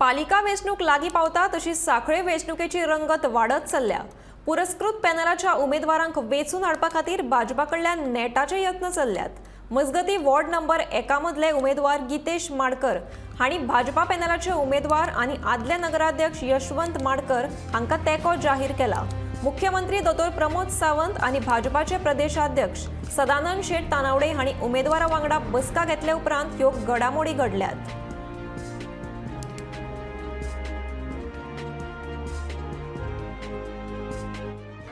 पालिका वेंचणूक लागीं पावता तशी सांखळे वेंचणुकेची रंगत वाढत चल्ल्या। पुरस्कृत पॅनलाच्या उमेदवारांक वेंचून हाडपा खातीर भाजपा कडल्यान नेटाचे यत्न चल्ल्यात। मजगती वॉर्ड नंबर 1 मदले उमेदवार गितेश माडकर हांणी भाजपा पॅनलाचे उमेदवार आनी आदले नगराध्यक्ष यशवंत माडकर हांकां तेंको जाहीर केला। मुख्यमंत्री दोतोर प्रमोद सावंत आनी भाजपाचे प्रदेशाध्यक्ष सदानंद शेट तानावडे हांणी उमेदवारा वांगडा बसका घेतले उपरांत ह्यो घडामोडी घडल्यात।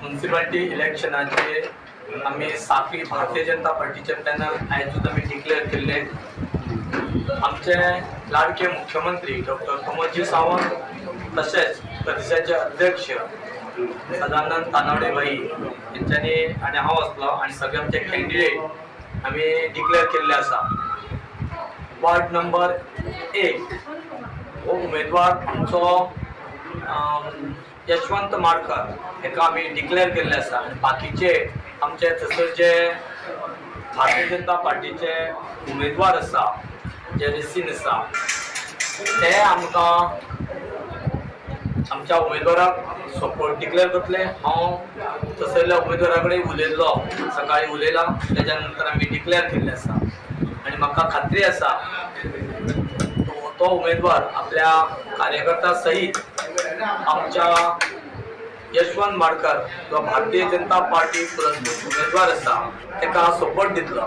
म्युनिसिपालिटी इलेक्शनाचे आम्ही साखळी भारतीय जनता पार्टीचे पॅनल आयजूच आम्ही डिक्लेअर केले। आमचे लाडके मुख्यमंत्री डॉक्टर प्रमोदजी सावंत तसेच प्रदेशाचे अध्यक्ष सदानंद तानावडे भाई यांच्यानी आणि हांव आसलो आणि सगळे आमचे कॅन्डिडेट आम्ही डिक्लेअर केल्ले आसा। वार्ड नंबर 1 हो उमेदवार आमचो यशवंत माडकर हेका आम्ही डिक्लेअर केल्ले आसा आणि बाकीचे आमचे थंयसर जे भारतीय जनता पार्टीचे उमेदवार आसा जे रेसीन आसा ते आमकां आमच्या उमेदवाराक सपोर्ट डिक्लेअर करतले। हांव थंयसरल्या उमेदवारा कडेन उलयल्लो, सकाळी उलयला, तेच्या नंतर आमी डिक्लेअर केल्ले आसा आणि म्हाका खात्री आसा तो उमेदवार आपल्या कार्यकर्त्यां सहित आमच्या यशवंत माडकर जो भारतीय जनता पार्टी पुरस्कृत उमेदवार आसा तेका सपोर्ट दितलो।